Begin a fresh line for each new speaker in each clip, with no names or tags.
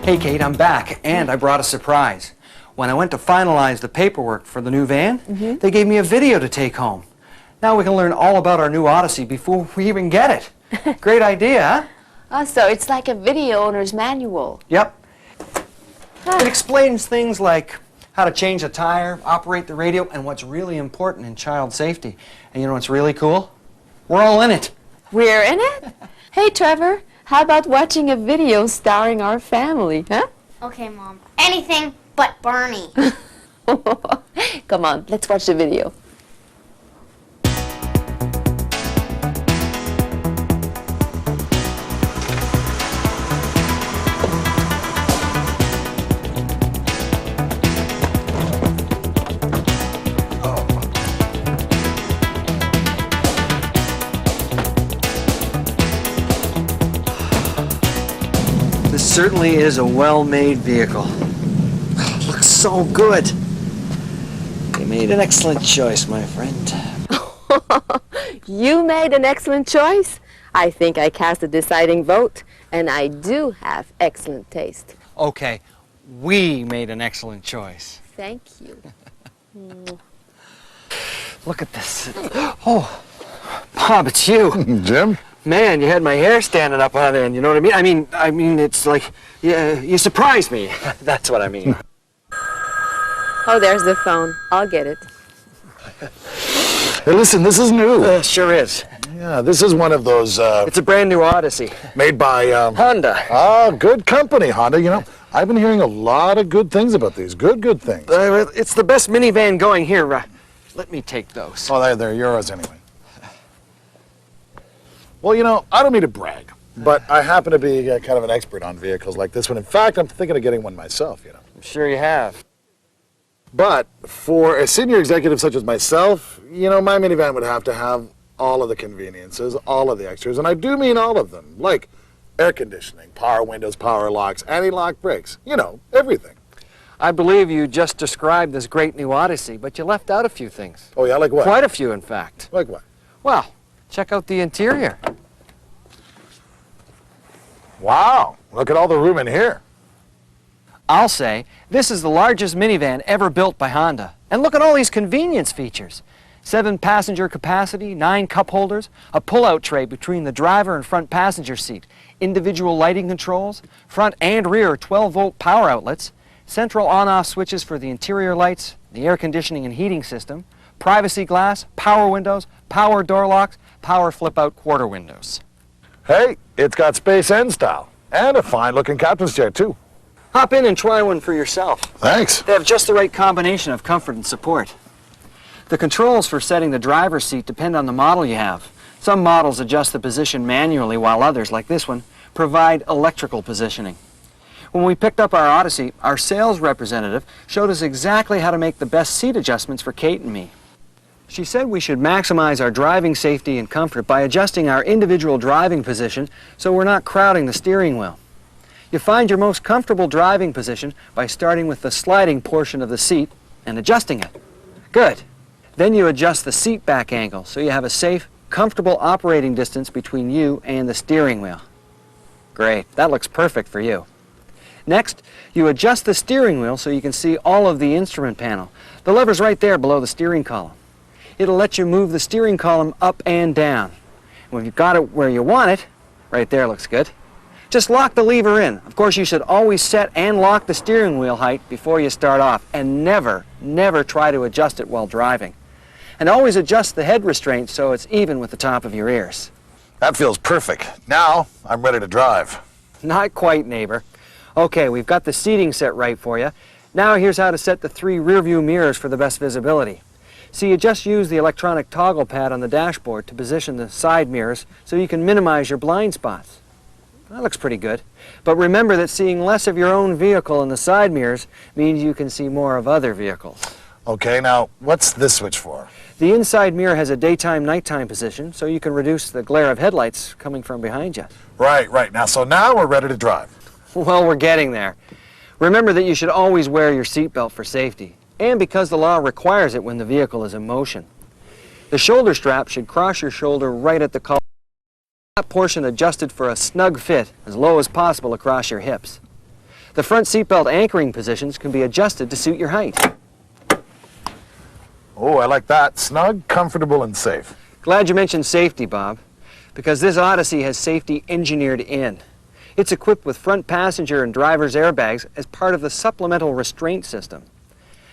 Hey Kate, I'm back, and I brought a surprise. When I went to finalize the paperwork for the new van, they gave me a video to take home. Now we can learn all about our new Odyssey before we even get it. Great idea, huh?
Oh, so it's like a video owner's manual.
Yep. It explains things like how to change a tire, operate the radio, and what's really important in child safety. And you know what's really cool? We're all in it.
We're in it? Hey, Trevor, how about watching a video starring our family, huh?
Okay, Mom. Anything but Barney.
Come on, let's watch the video.
This certainly is a well-made vehicle. It looks so good. You made an excellent choice, my friend.
You made an excellent choice. I think I cast a deciding vote, and I do have excellent taste.
Okay, we made an excellent choice.
Thank you.
Look at this. Oh, Bob, it's you.
Jim?
Man, you had my hair standing up on end, you know what I mean? I mean, it's like, you surprised me. That's what I mean.
Oh, there's the phone. I'll get it.
Hey, listen, this is new.
Sure is.
Yeah, this is one of those,
It's a brand new Odyssey.
made by,
Honda.
Ah, good company, Honda. You know, I've been hearing a lot of good things about these. Good things.
It's the best minivan going here. Let me take those.
Oh, they're yours anyway. Well, you know, I don't mean to brag, but I happen to be kind of an expert on vehicles like this one. In fact, I'm thinking of getting one myself, you know.
I'm sure you have.
But for a senior executive such as myself, you know, my minivan would have to have all of the conveniences, all of the extras, and I do mean all of them, like air conditioning, power windows, power locks, anti-lock brakes, you know, everything.
I believe you just described this great new Odyssey, but you left out a few things.
Oh, yeah, like what?
Quite a few, in fact.
Like what?
Well, check out the interior.
Wow, look at all the room in here.
I'll say, this is the largest minivan ever built by Honda. And look at all these convenience features. 7-passenger capacity, 9 cup holders, a pull-out tray between the driver and front passenger seat, individual lighting controls, front and rear 12-volt power outlets, central on-off switches for the interior lights, the air conditioning and heating system, privacy glass, power windows, power door locks, power flip-out quarter windows.
Hey, it's got space and style, and a fine-looking captain's chair, too.
Hop in and try one for yourself.
Thanks.
They have just the right combination of comfort and support. The controls for setting the driver's seat depend on the model you have. Some models adjust the position manually, while others, like this one, provide electrical positioning. When we picked up our Odyssey, our sales representative showed us exactly how to make the best seat adjustments for Kate and me. She said we should maximize our driving safety and comfort by adjusting our individual driving position so we're not crowding the steering wheel. You find your most comfortable driving position by starting with the sliding portion of the seat and adjusting it. Good. Then you adjust the seat back angle so you have a safe, comfortable operating distance between you and the steering wheel. Great. That looks perfect for you. Next, you adjust the steering wheel so you can see all of the instrument panel. The lever's right there below the steering column. It'll let you move the steering column up and down. When you've got it where you want it, right there looks good, just lock the lever in. Of course, you should always set and lock the steering wheel height before you start off, and never try to adjust it while driving. And always adjust the head restraint so it's even with the top of your ears.
That feels perfect. Now, I'm ready to drive.
Not quite, neighbor. Okay, we've got the seating set right for you. Now here's how to set the 3 rear view mirrors for the best visibility. See, you just use the electronic toggle pad on the dashboard to position the side mirrors so you can minimize your blind spots. That looks pretty good. But remember that seeing less of your own vehicle in the side mirrors means you can see more of other vehicles.
Okay, now, what's this switch for?
The inside mirror has a daytime-nighttime position, so you can reduce the glare of headlights coming from behind you.
Right. So now we're ready to drive.
Well, we're getting there. Remember that you should always wear your seatbelt for safety, and because the law requires it when the vehicle is in motion. The shoulder strap should cross your shoulder right at the collar. That portion adjusted for a snug fit as low as possible across your hips. The front seatbelt anchoring positions can be adjusted to suit your height.
Oh, I like that. Snug, comfortable, and safe.
Glad you mentioned safety, Bob, because this Odyssey has safety engineered in. It's equipped with front passenger and driver's airbags as part of the supplemental restraint system.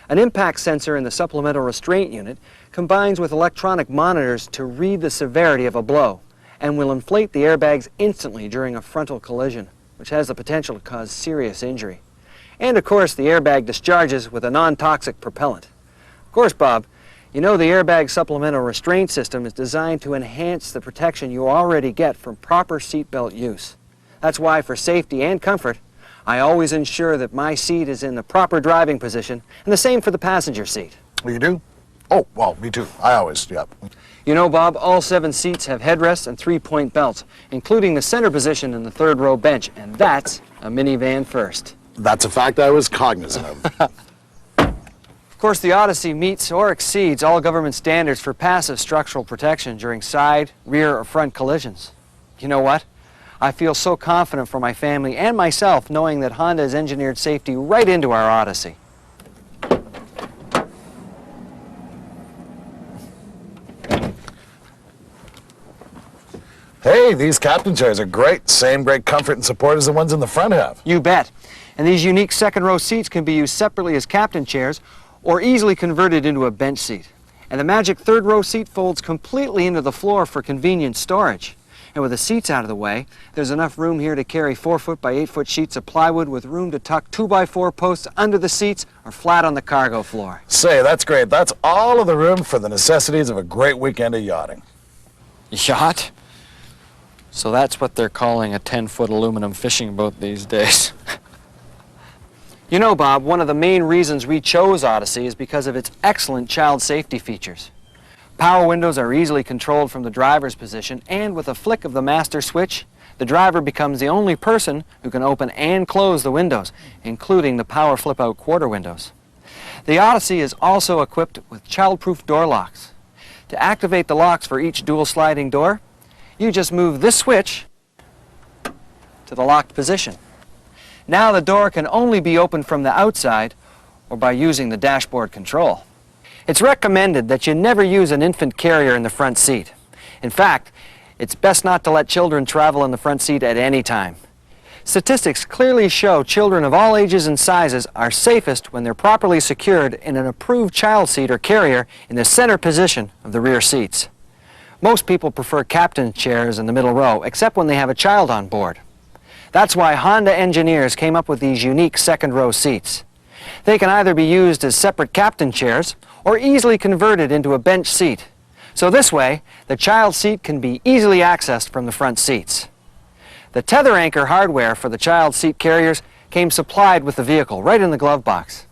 An impact sensor in the supplemental restraint unit combines with electronic monitors to read the severity of a blow and will inflate the airbags instantly during a frontal collision, which has the potential to cause serious injury. And of course, the airbag discharges with a non-toxic propellant. Of course, Bob, you know the airbag supplemental restraint system is designed to enhance the protection you already get from proper seatbelt use. That's why, for safety and comfort, I always ensure that my seat is in the proper driving position, and the same for the passenger seat.
You do? Oh, well, me too. I always, yep.
You know, Bob, all 7 seats have headrests and 3-point belts, including the center position in the 3rd row bench, and that's a minivan first.
That's a fact I was cognizant of.
Of course, the Odyssey meets or exceeds all government standards for passive structural protection during side, rear, or front collisions. You know what? I feel so confident for my family and myself knowing that Honda has engineered safety right into our Odyssey.
Hey, these captain chairs are great. Same great comfort and support as the ones in the front have.
You bet. And these unique 2nd row seats can be used separately as captain chairs or easily converted into a bench seat. And the magic 3rd row seat folds completely into the floor for convenient storage. And with the seats out of the way, there's enough room here to carry 4-foot by 8-foot sheets of plywood with room to tuck 2x4 posts under the seats or flat on the cargo floor.
Say, that's great. That's all of the room for the necessities of a great weekend of yachting.
Yacht? So that's what they're calling a 10-foot aluminum fishing boat these days. You know, Bob, one of the main reasons we chose Odyssey is because of its excellent child safety features. Power windows are easily controlled from the driver's position, and with a flick of the master switch, the driver becomes the only person who can open and close the windows, including the power flip-out quarter windows. The Odyssey is also equipped with child-proof door locks. To activate the locks for each dual sliding door, you just move this switch to the locked position. Now the door can only be opened from the outside or by using the dashboard control. It's recommended that you never use an infant carrier in the front seat. In fact, it's best not to let children travel in the front seat at any time. Statistics clearly show children of all ages and sizes are safest when they're properly secured in an approved child seat or carrier in the center position of the rear seats. Most people prefer captain chairs in the middle row, except when they have a child on board. That's why Honda engineers came up with these unique 2nd row seats. They can either be used as separate captain chairs or easily converted into a bench seat. So this way, the child seat can be easily accessed from the front seats. The tether anchor hardware for the child seat carriers came supplied with the vehicle right in the glove box.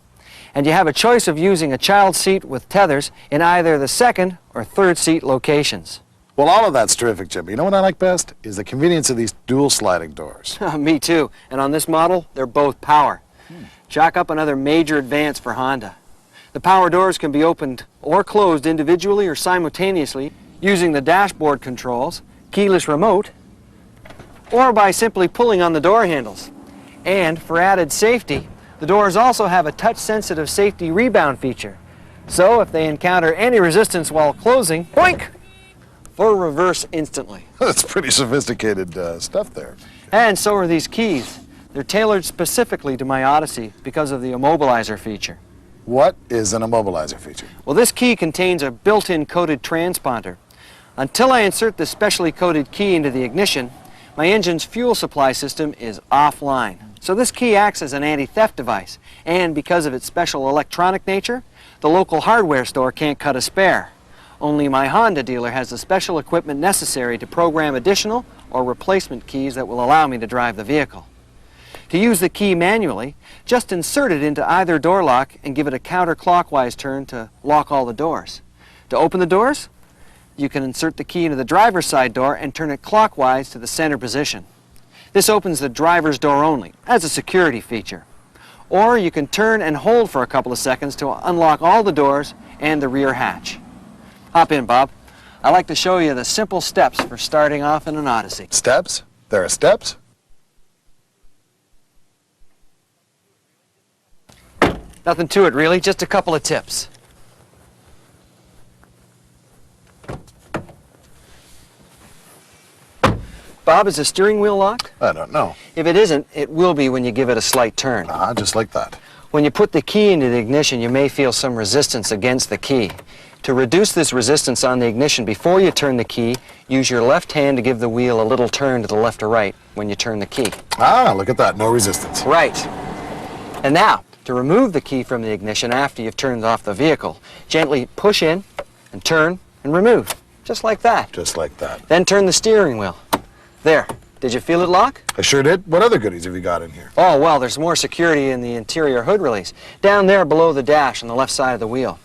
And you have a choice of using a child seat with tethers in either the 2nd or 3rd seat locations.
Well, all of that's terrific, Jim. You know what I like best? Is the convenience of these dual sliding doors.
Me too. And on this model, they're both power. Chalk up another major advance for Honda. The power doors can be opened or closed individually or simultaneously using the dashboard controls, keyless remote, or by simply pulling on the door handles. And for added safety, the doors also have a touch-sensitive safety rebound feature. So if they encounter any resistance while closing, boink, for reverse instantly.
That's pretty sophisticated stuff there.
And so are these keys. They're tailored specifically to my Odyssey because of the immobilizer feature.
What is an immobilizer feature?
Well, this key contains a built-in coded transponder. Until I insert the specially coded key into the ignition, my engine's fuel supply system is offline. So this key acts as an anti-theft device, and because of its special electronic nature, the local hardware store can't cut a spare. Only my Honda dealer has the special equipment necessary to program additional or replacement keys that will allow me to drive the vehicle. To use the key manually, just insert it into either door lock and give it a counterclockwise turn to lock all the doors. To open the doors, you can insert the key into the driver's side door and turn it clockwise to the center position. This opens the driver's door only, as a security feature. Or you can turn and hold for a couple of seconds to unlock all the doors and the rear hatch. Hop in, Bob. I like to show you the simple steps for starting off in an Odyssey.
Steps? There are steps?
Nothing to it, really, just a couple of tips. Bob, is the steering wheel locked?
I don't know.
If it isn't, it will be when you give it a slight turn.
Just like that.
When you put the key into the ignition, you may feel some resistance against the key. To reduce this resistance on the ignition before you turn the key, use your left hand to give the wheel a little turn to the left or right when you turn the key.
Look at that, no resistance.
Right. And now, to remove the key from the ignition after you've turned off the vehicle, gently push in and turn and remove, just like that.
Just like that.
Then turn the steering wheel. There. Did you feel it lock?
I sure did. What other goodies have you got in here?
Oh, well, there's more security in the interior hood release, down there below the dash on the left side of the wheel.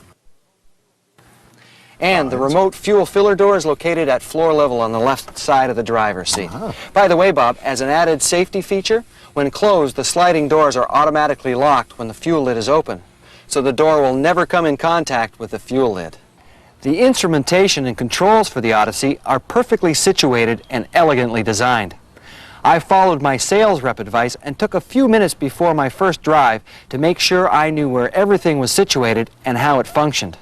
And the remote fuel filler door is located at floor level on the left side of the driver's seat. By the way, Bob, as an added safety feature, when closed, the sliding doors are automatically locked when the fuel lid is open, so the door will never come in contact with the fuel lid. The instrumentation and controls for the Odyssey are perfectly situated and elegantly designed. I followed my sales rep advice and took a few minutes before my first drive to make sure I knew where everything was situated and how it functioned.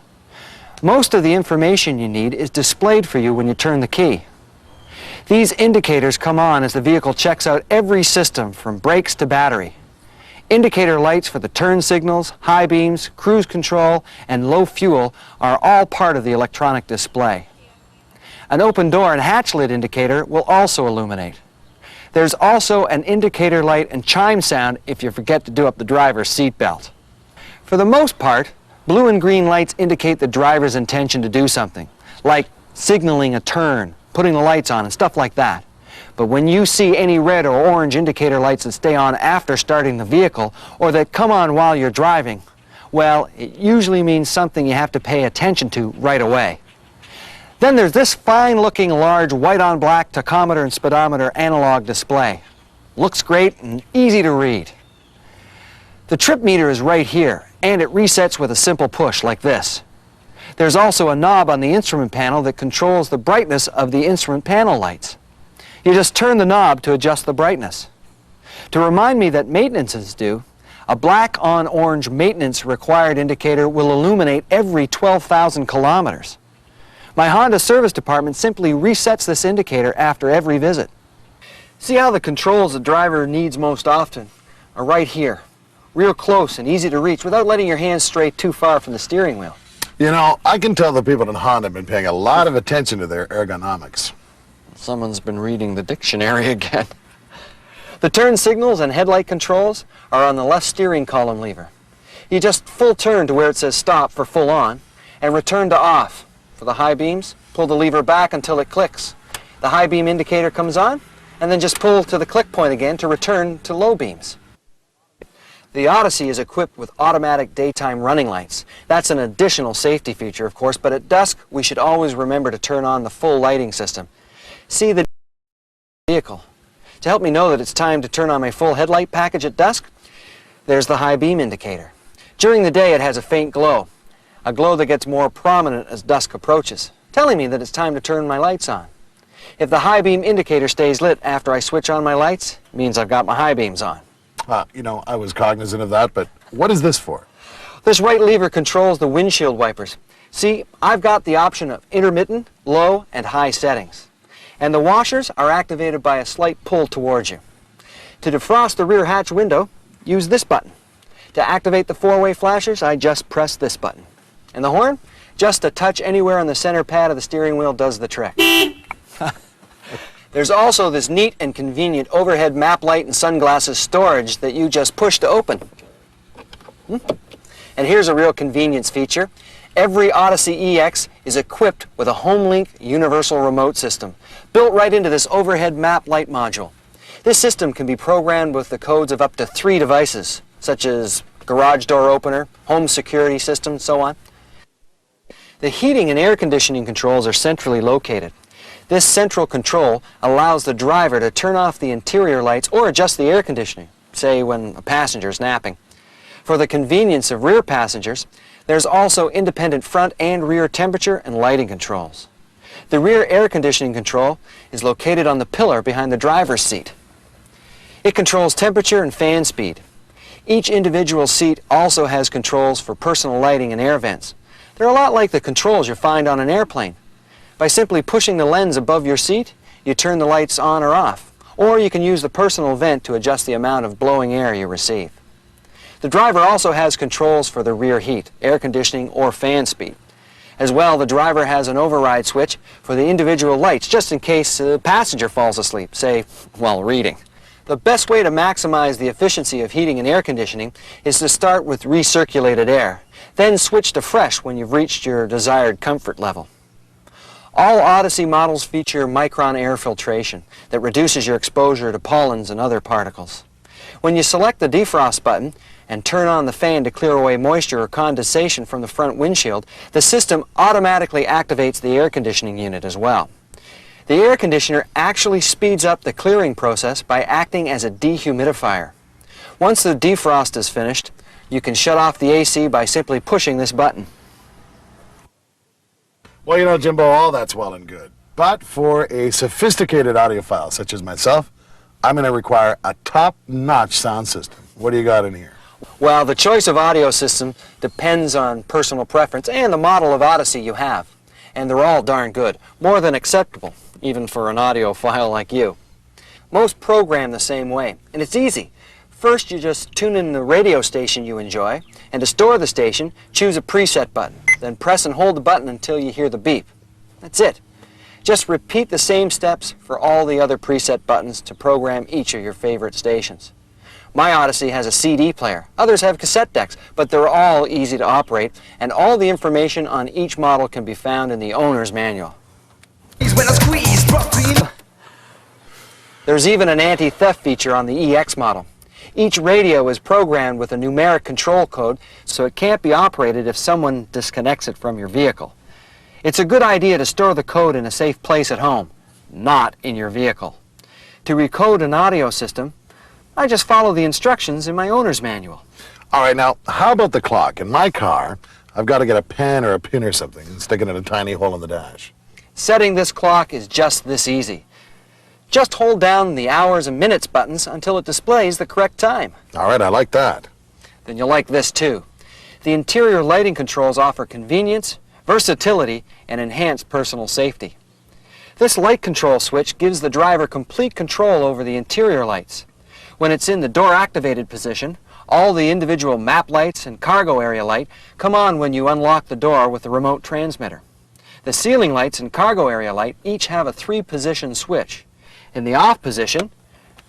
Most of the information you need is displayed for you when you turn the key. These indicators come on as the vehicle checks out every system from brakes to battery. Indicator lights for the turn signals, high beams, cruise control, and low fuel are all part of the electronic display. An open door and hatch lid indicator will also illuminate. There's also an indicator light and chime sound if you forget to do up the driver's seat belt. For the most part, blue and green lights indicate the driver's intention to do something, like signaling a turn, putting the lights on, and stuff like that. But when you see any red or orange indicator lights that stay on after starting the vehicle, or that come on while you're driving, well, it usually means something you have to pay attention to right away. Then there's this fine-looking large white-on-black tachometer and speedometer analog display. Looks great and easy to read. The trip meter is right here, and it resets with a simple push like this. There's also a knob on the instrument panel that controls the brightness of the instrument panel lights. You just turn the knob to adjust the brightness. To remind me that maintenance is due, a black on orange maintenance required indicator will illuminate every 12,000 kilometers. My Honda service department simply resets this indicator after every visit. See how the controls the driver needs most often are right here, real close and easy to reach without letting your hands stray too far from the steering wheel.
You know, I can tell the people in Honda have been paying a lot of attention to their ergonomics.
Someone's been reading the dictionary again. The turn signals and headlight controls are on the left steering column lever. You just full turn to where it says stop for full on and return to off. For the high beams, pull the lever back until it clicks. The high beam indicator comes on and then just pull to the click point again to return to low beams. The Odyssey is equipped with automatic daytime running lights. That's an additional safety feature, of course, but at dusk we should always remember to turn on the full lighting system. See the vehicle. To help me know that it's time to turn on my full headlight package at dusk, there's the high beam indicator. During the day it has a faint glow, a glow that gets more prominent as dusk approaches, telling me that it's time to turn my lights on. If the high beam indicator stays lit after I switch on my lights, it means I've got my high beams on.
You know, I was cognizant of that, but what is this for?
This right lever controls the windshield wipers. See, I've got the option of intermittent, low, and high settings. And the washers are activated by a slight pull towards you. To defrost the rear hatch window, use this button. To activate the four-way flashers, I just press this button. And the horn, just a touch anywhere on the center pad of the steering wheel does the trick. There's also this neat and convenient overhead map light and sunglasses storage that you just push to open. And here's a real convenience feature. Every Odyssey EX is equipped with a HomeLink universal remote system, built right into this overhead map light module. This system can be programmed with the codes of up to 3 devices, such as garage door opener, home security system, so on. The heating and air conditioning controls are centrally located. This central control allows the driver to turn off the interior lights or adjust the air conditioning, say when a passenger is napping. For the convenience of rear passengers, there's also independent front and rear temperature and lighting controls. The rear air conditioning control is located on the pillar behind the driver's seat. It controls temperature and fan speed. Each individual seat also has controls for personal lighting and air vents. They're a lot like the controls you find on an airplane. By simply pushing the lens above your seat, you turn the lights on or off, or you can use the personal vent to adjust the amount of blowing air you receive. The driver also has controls for the rear heat, air conditioning, or fan speed. As well, the driver has an override switch for the individual lights, just in case a passenger falls asleep, say, while reading. The best way to maximize the efficiency of heating and air conditioning is to start with recirculated air, then switch to fresh when you've reached your desired comfort level. All Odyssey models feature micron air filtration that reduces your exposure to pollens and other particles. When you select the defrost button and turn on the fan to clear away moisture or condensation from the front windshield, the system automatically activates the air conditioning unit as well. The air conditioner actually speeds up the clearing process by acting as a dehumidifier. Once the defrost is finished, you can shut off the AC by simply pushing this button.
Well, you know, Jimbo, all that's well and good. But for a sophisticated audiophile such as myself, I'm going to require a top-notch sound system. What do you got in here?
Well, the choice of audio system depends on personal preference and the model of Odyssey you have. And they're all darn good, more than acceptable, even for an audiophile like you. Most program the same way, and it's easy. First, you just tune in the radio station you enjoy, and to store the station, choose a preset button. Then press and hold the button until you hear the beep. That's it. Just repeat the same steps for all the other preset buttons to program each of your favorite stations. My Odyssey has a CD player. Others have cassette decks, but they're all easy to operate, and all the information on each model can be found in the owner's manual. There's even an anti-theft feature on the EX model. Each radio is programmed with a numeric control code, so it can't be operated if someone disconnects it from your vehicle. It's a good idea to store the code in a safe place at home, not in your vehicle. To recode an audio system, I just follow the instructions in my owner's manual.
All right, now, how about the clock? In my car, I've got to get a pen or a pin or something and stick it in a tiny hole in the dash.
Setting this clock is just this easy. Just hold down the hours and minutes buttons until it displays the correct time.
All right, I like that.
Then you'll like this too. The interior lighting controls offer convenience, versatility, and enhanced personal safety. This light control switch gives the driver complete control over the interior lights. When it's in the door-activated position, all the individual map lights and cargo area light come on when you unlock the door with the remote transmitter. The ceiling lights and cargo area light each have a 3-position switch. In the off position,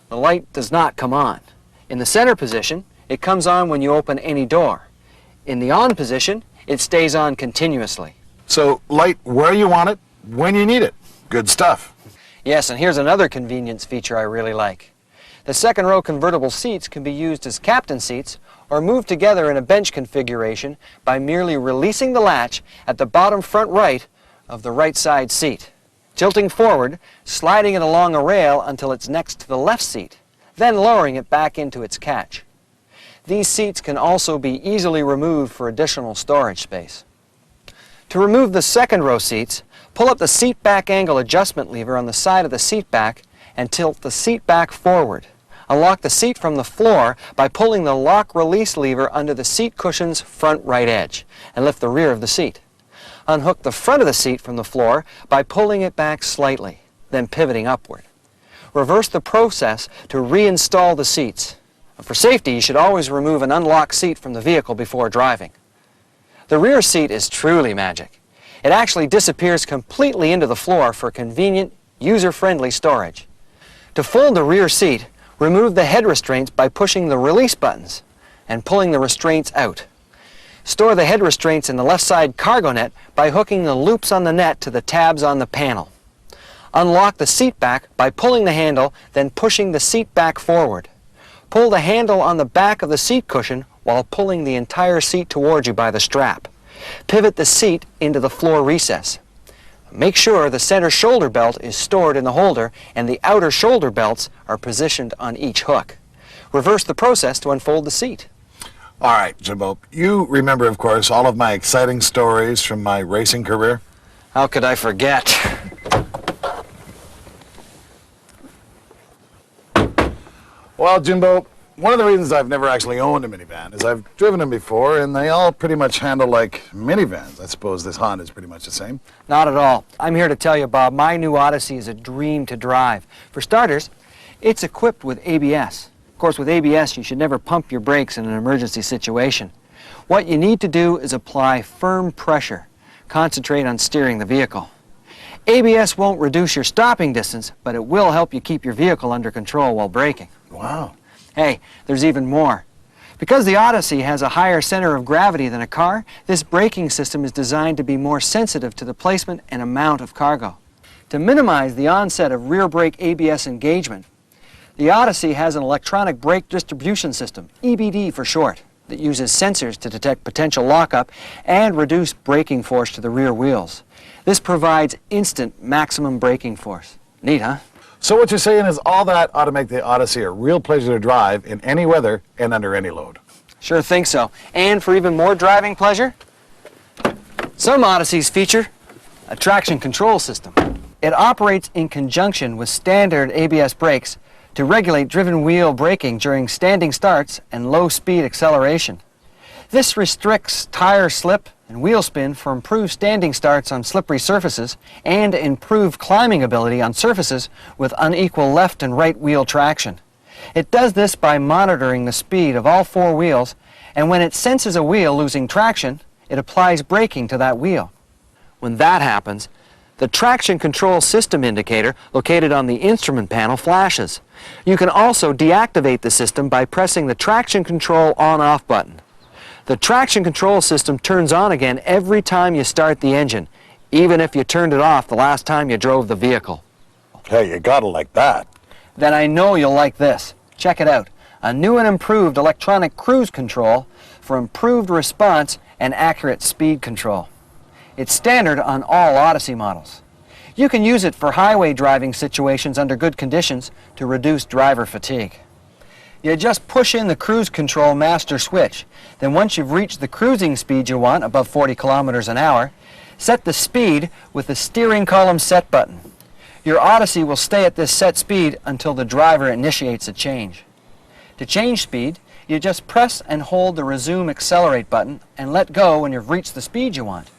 the light does not come on. In the center position, it comes on when you open any door. In the on position, it stays on continuously.
So, light where you want it, when you need it. Good stuff.
Yes, and here's another convenience feature I really like. The second row convertible seats can be used as captain seats or moved together in a bench configuration by merely releasing the latch at the bottom front right of the right side seat, tilting forward, sliding it along a rail until it's next to the left seat, then lowering it back into its catch. These seats can also be easily removed for additional storage space. To remove the second row seats, pull up the seat back angle adjustment lever on the side of the seat back and tilt the seat back forward. Unlock the seat from the floor by pulling the lock-release lever under the seat cushion's front right edge and lift the rear of the seat. Unhook the front of the seat from the floor by pulling it back slightly, then pivoting upward. Reverse the process to reinstall the seats. For safety, you should always remove an unlocked seat from the vehicle before driving. The rear seat is truly magic. It actually disappears completely into the floor for convenient, user-friendly storage. To fold the rear seat, remove the head restraints by pushing the release buttons and pulling the restraints out. Store the head restraints in the left side cargo net by hooking the loops on the net to the tabs on the panel. Unlock the seat back by pulling the handle, then pushing the seat back forward. Pull the handle on the back of the seat cushion while pulling the entire seat towards you by the strap. Pivot the seat into the floor recess. Make sure the center shoulder belt is stored in the holder and the outer shoulder belts are positioned on each hook. Reverse the process to unfold the seat.
All right, Jimbo, you remember, of course, all of my exciting stories from my racing career?
How could I forget?
Well, Jimbo, one of the reasons I've never actually owned a minivan is I've driven them before, and they all pretty much handle like minivans. I suppose this Honda is pretty much the same.
Not at all. I'm here to tell you, Bob, my new Odyssey is a dream to drive. For starters, it's equipped with ABS. Of course, with ABS, you should never pump your brakes in an emergency situation. What you need to do is apply firm pressure. Concentrate on steering the vehicle. ABS won't reduce your stopping distance, but it will help you keep your vehicle under control while braking.
Wow.
Hey, there's even more. Because the Odyssey has a higher center of gravity than a car, this braking system is designed to be more sensitive to the placement and amount of cargo. To minimize the onset of rear brake ABS engagement, the Odyssey has an electronic brake distribution system, EBD for short, that uses sensors to detect potential lockup and reduce braking force to the rear wheels. This provides instant maximum braking force. Neat, huh?
So what you're saying is all that ought to make the Odyssey a real pleasure to drive in any weather and under any load.
Sure think so. And for even more driving pleasure, some Odysseys feature a traction control system. It operates in conjunction with standard ABS brakes to regulate driven wheel braking during standing starts and low-speed acceleration. This restricts tire slip and wheel spin for improved standing starts on slippery surfaces and improved climbing ability on surfaces with unequal left and right wheel traction. It does this by monitoring the speed of all four wheels, and when it senses a wheel losing traction, it applies braking to that wheel. When that happens, the traction control system indicator located on the instrument panel flashes. You can also deactivate the system by pressing the traction control on-off button. The traction control system turns on again every time you start the engine, even if you turned it off the last time you drove the vehicle.
Hey, you gotta like that.
Then I know you'll like this. Check it out. A new and improved electronic cruise control for improved response and accurate speed control. It's standard on all Odyssey models. You can use it for highway driving situations under good conditions to reduce driver fatigue. You just push in the cruise control master switch. Then once you've reached the cruising speed you want, above 40 kilometers an hour, set the speed with the steering column set button. Your Odyssey will stay at this set speed until the driver initiates a change. To change speed, you just press and hold the resume accelerate button and let go when you've reached the speed you want.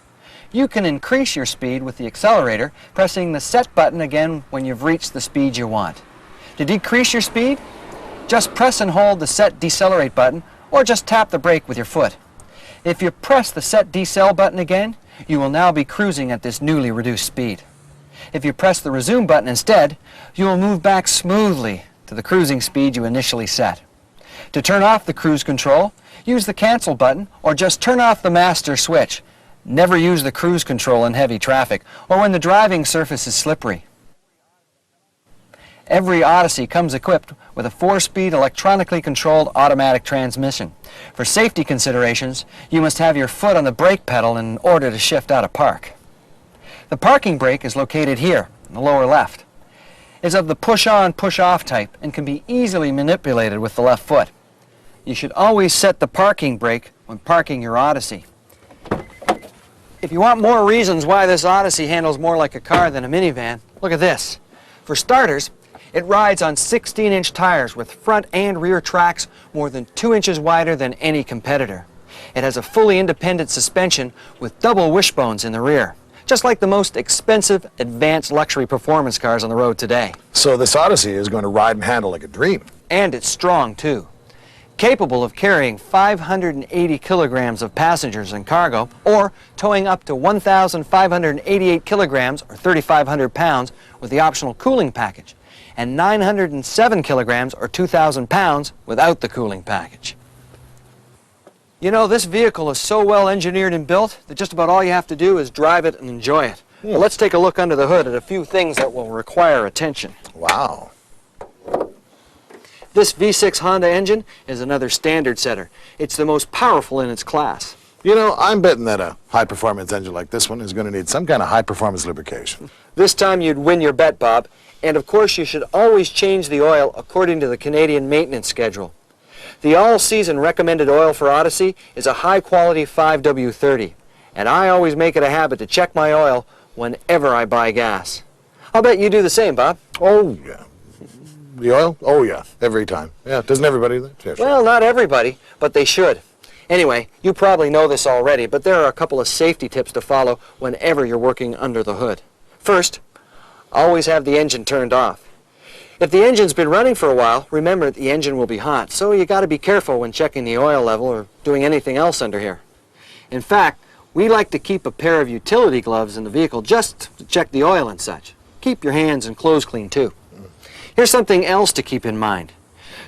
You can increase your speed with the accelerator, pressing the set button again when you've reached the speed you want. To decrease your speed, just press and hold the set decelerate button or just tap the brake with your foot. If you press the set decel button again, you will now be cruising at this newly reduced speed. If you press the resume button instead, you will move back smoothly to the cruising speed you initially set. To turn off the cruise control, use the cancel button or just turn off the master switch. Never use the cruise control in heavy traffic or when the driving surface is slippery. Every Odyssey comes equipped with a 4-speed electronically controlled automatic transmission. For safety considerations, you must have your foot on the brake pedal in order to shift out of park. The parking brake is located here, in the lower left. It's of the push-on, push-off type and can be easily manipulated with the left foot. You should always set the parking brake when parking your Odyssey. If you want more reasons why this Odyssey handles more like a car than a minivan, look at this. For starters, it rides on 16-inch tires with front and rear tracks more than 2 inches wider than any competitor. It has a fully independent suspension with double wishbones in the rear, just like the most expensive advanced luxury performance cars on the road today.
So this Odyssey is going to ride and handle like a dream.
And it's strong, too. Capable of carrying 580 kilograms of passengers and cargo, or towing up to 1,588 kilograms, or 3,500 pounds, with the optional cooling package, and 907 kilograms, or 2,000 pounds, without the cooling package. You know, this vehicle is so well engineered and built that just about all you have to do is drive it and enjoy it. Well, let's take a look under the hood at a few things that will require attention.
Wow.
This V6 Honda engine is another standard setter. It's the most powerful in its class.
You know, I'm betting that a high-performance engine like this one is going to need some kind of high-performance lubrication.
This time you'd win your bet, Bob. And of course you should always change the oil according to the Canadian maintenance schedule. The all-season recommended oil for Odyssey is a high-quality 5W30. And I always make it a habit to check my oil whenever I buy gas. I'll bet you do the same, Bob.
Oh, yeah. The oil? Oh, yeah, every time. Yeah, doesn't everybody? Yeah, sure.
Well, not everybody, but they should. Anyway, you probably know this already, but there are a couple of safety tips to follow whenever you're working under the hood. First, always have the engine turned off. If the engine's been running for a while, remember the engine will be hot, so you got to be careful when checking the oil level or doing anything else under here. In fact, we like to keep a pair of utility gloves in the vehicle just to check the oil and such. Keep your hands and clothes clean too. Here's something else to keep in mind.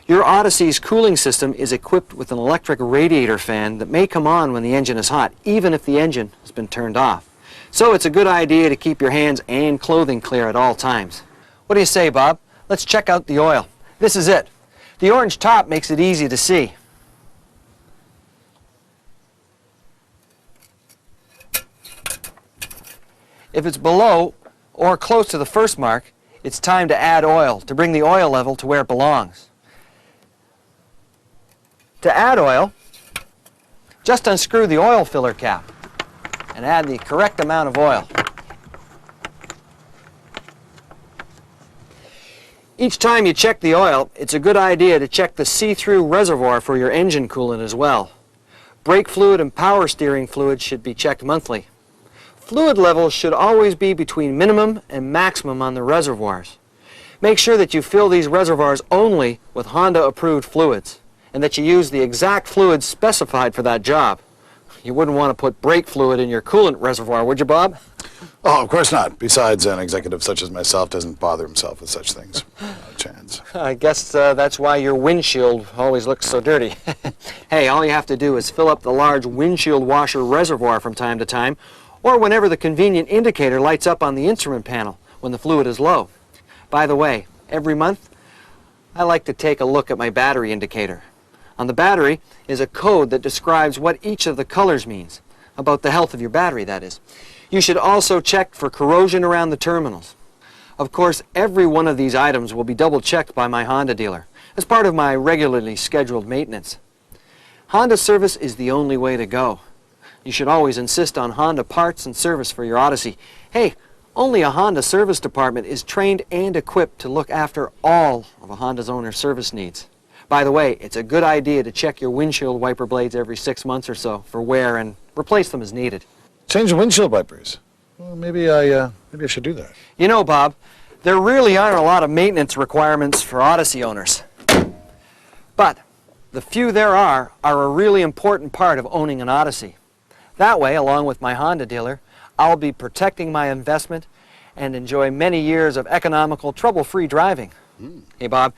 Your Odyssey's cooling system is equipped with an electric radiator fan that may come on when the engine is hot, even if the engine has been turned off. So it's a good idea to keep your hands and clothing clear at all times. What do you say, Bob? Let's check out the oil. This is it. The orange top makes it easy to see. If it's below or close to the first mark, it's time to add oil to bring the oil level to where it belongs. To add oil, just unscrew the oil filler cap and add the correct amount of oil. Each time you check the oil, it's a good idea to check the see-through reservoir for your engine coolant as well. Brake fluid and power steering fluid should be checked monthly. Fluid levels should always be between minimum and maximum on the reservoirs. Make sure that you fill these reservoirs only with Honda-approved fluids and that you use the exact fluids specified for that job. You wouldn't want to put brake fluid in your coolant reservoir, would you, Bob?
Oh, of course not. Besides, an executive such as myself doesn't bother himself with such things. No chance.
I guess that's why your windshield always looks so dirty. Hey, all you have to do is fill up the large windshield washer reservoir from time to time, or whenever the convenient indicator lights up on the instrument panel when the fluid is low. By the way, every month, I like to take a look at my battery indicator. On the battery is a code that describes what each of the colors means, about the health of your battery, that is. You should also check for corrosion around the terminals. Of course, every one of these items will be double-checked by my Honda dealer as part of my regularly scheduled maintenance. Honda service is the only way to go. You should always insist on Honda parts and service for your Odyssey. Hey, only a Honda service department is trained and equipped to look after all of a Honda's owner's service needs. By the way, it's a good idea to check your windshield wiper blades every 6 months or so for wear and replace them as needed.
Change the windshield wipers. Well, maybe I should do that.
You know, Bob, there really aren't a lot of maintenance requirements for Odyssey owners. But the few there are a really important part of owning an Odyssey. That way, along with my Honda dealer, I'll be protecting my investment and enjoy many years of economical, trouble-free driving. Hey, Bob,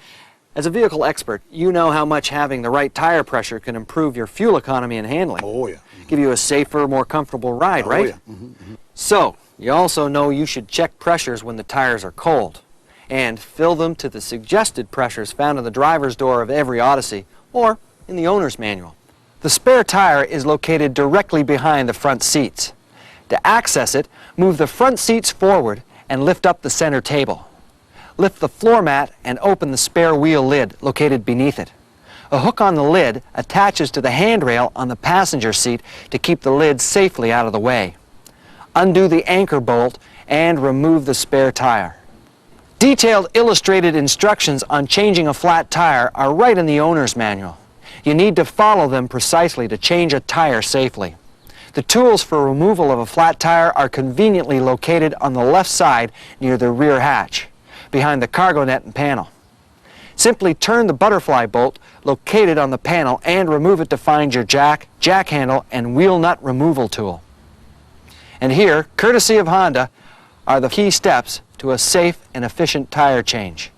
as a vehicle expert, you know how much having the right tire pressure can improve your fuel economy and handling.
Oh, yeah.
Give you a safer, more comfortable ride, right?
Oh, yeah.
So, you also know you should check pressures when the tires are cold and fill them to the suggested pressures found in the driver's door of every Odyssey or in the owner's manual. The spare tire is located directly behind the front seats. To access it, move the front seats forward and lift up the center table. Lift the floor mat and open the spare wheel lid located beneath it. A hook on the lid attaches to the handrail on the passenger seat to keep the lid safely out of the way. Undo the anchor bolt and remove the spare tire. Detailed illustrated instructions on changing a flat tire are right in the owner's manual. You need to follow them precisely to change a tire safely. The tools for removal of a flat tire are conveniently located on the left side near the rear hatch, behind the cargo net and panel. Simply turn the butterfly bolt located on the panel and remove it to find your jack handle, and wheel nut removal tool. And here, courtesy of Honda, are the key steps to a safe and efficient tire change.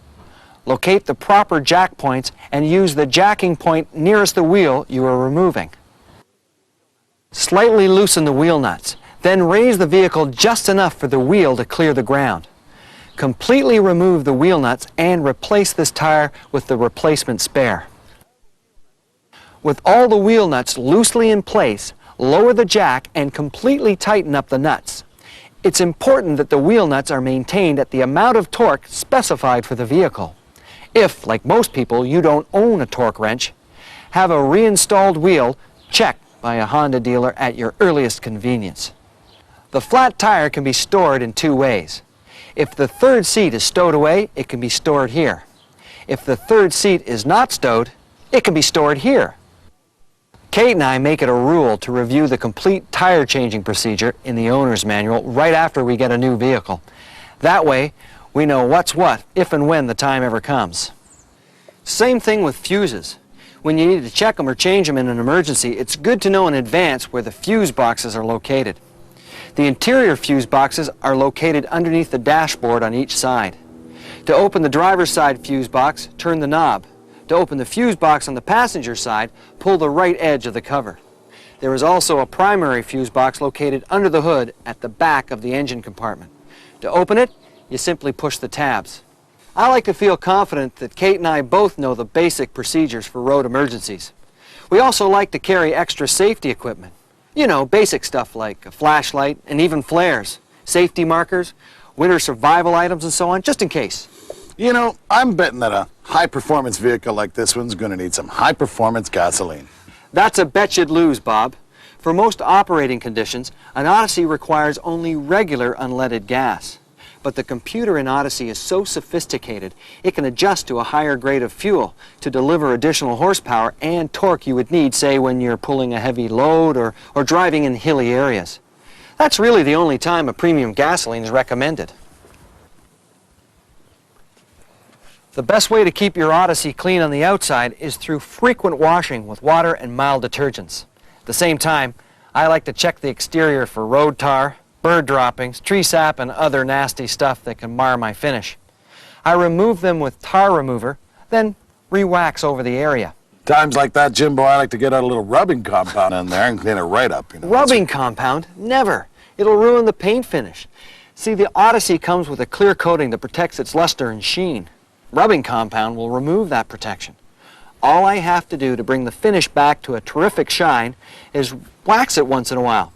Locate the proper jack points and use the jacking point nearest the wheel you are removing. Slightly loosen the wheel nuts, then raise the vehicle just enough for the wheel to clear the ground. Completely remove the wheel nuts and replace this tire with the replacement spare. With all the wheel nuts loosely in place, lower the jack and completely tighten up the nuts. It's important that the wheel nuts are maintained at the amount of torque specified for the vehicle. If, like most people, you don't own a torque wrench, have a reinstalled wheel checked by a Honda dealer at your earliest convenience. The flat tire can be stored in two ways. If the third seat is stowed away, it can be stored here. If the third seat is not stowed, it can be stored here. Kate and I make it a rule to review the complete tire changing procedure in the owner's manual right after we get a new vehicle. That way, we know what's what if and when the time ever comes. Same thing with fuses. When you need to check them or change them in an emergency, it's good to know in advance where the fuse boxes are located. The interior fuse boxes are located underneath the dashboard on each side. To open the driver's side fuse box, turn the knob. To open the fuse box on the passenger side, pull the right edge of the cover. There is also a primary fuse box located under the hood at the back of the engine compartment. To open it, you simply push the tabs. I like to feel confident that Kate and I both know the basic procedures for road emergencies. We also like to carry extra safety equipment. You know, basic stuff like a flashlight and even flares, safety markers, winter survival items and so on, just in case.
You know, I'm betting that a high-performance vehicle like this one's going to need some high-performance gasoline.
That's a bet you'd lose, Bob. For most operating conditions, an Odyssey requires only regular unleaded gas. But the computer in Odyssey is so sophisticated, it can adjust to a higher grade of fuel to deliver additional horsepower and torque you would need, say, when you're pulling a heavy load or driving in hilly areas. That's really the only time a premium gasoline is recommended. The best way to keep your Odyssey clean on the outside is through frequent washing with water and mild detergents. At the same time, I like to check the exterior for road tar, bird droppings, tree sap, and other nasty stuff that can mar my finish. I remove them with tar remover, then re-wax over the area.
Times like that, Jimbo, I like to get out a little rubbing compound in there and clean it right up. You know,
Rubbing compound? Never. It'll ruin the paint finish. See, the Odyssey comes with a clear coating that protects its luster and sheen. Rubbing compound will remove that protection. All I have to do to bring the finish back to a terrific shine is wax it once in a while.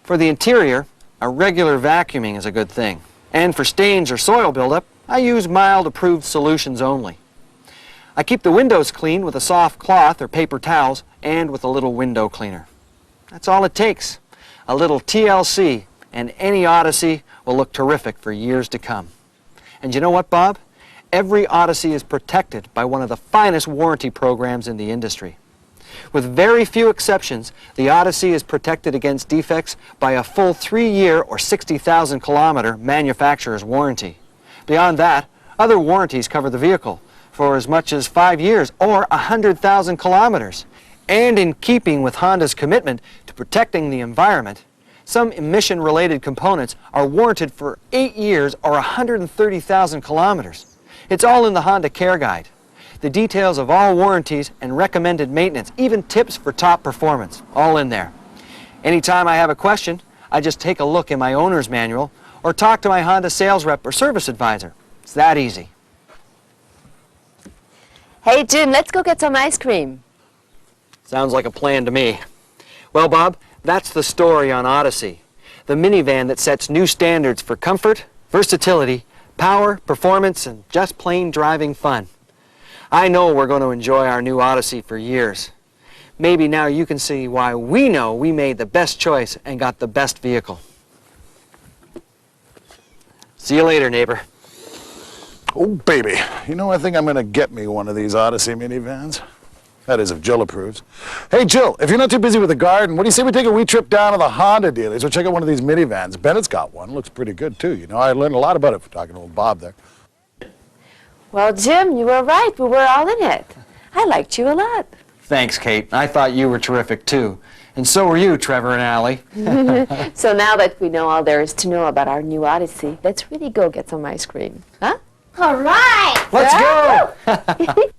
For the interior, a regular vacuuming is a good thing. And for stains or soil buildup, I use mild approved solutions only. I keep the windows clean with a soft cloth or paper towels and with a little window cleaner. That's all it takes. A little TLC and any Odyssey will look terrific for years to come. And you know what, Bob? Every Odyssey is protected by one of the finest warranty programs in the industry. With very few exceptions, the Odyssey is protected against defects by a full 3-year or 60,000 kilometer manufacturer's warranty. Beyond that, other warranties cover the vehicle for as much as 5 years or 100,000 kilometers. And in keeping with Honda's commitment to protecting the environment, some emission-related components are warranted for 8 years or 130,000 kilometers. It's all in the Honda Care Guide. The details of all warranties and recommended maintenance, even tips for top performance, all in there. Anytime I have a question, I just take a look in my owner's manual or talk to my Honda sales rep or service advisor. It's that easy.
Hey, Jim, let's go get some ice cream.
Sounds like a plan to me. Well, Bob, that's the story on Odyssey, the minivan that sets new standards for comfort, versatility, power, performance, and just plain driving fun. I know we're going to enjoy our new Odyssey for years. Maybe now you can see why we know we made the best choice and got the best vehicle. See you later, neighbor.
Oh, baby. You know, I think I'm going to get me one of these Odyssey minivans. That is, if Jill approves. Hey, Jill, if you're not too busy with the garden, what do you say we take a wee trip down to the Honda dealers? We'll check out one of these minivans. Bennett's got one. Looks pretty good, too. You know, I learned a lot about it from talking to old Bob there.
Well, Jim, you were right. We were all in it. I liked you a lot.
Thanks, Kate. I thought you were terrific, too. And so were you, Trevor and Allie.
So now that we know all there is to know about our new Odyssey, let's really go get some ice cream. Huh?
All right.
Let's go!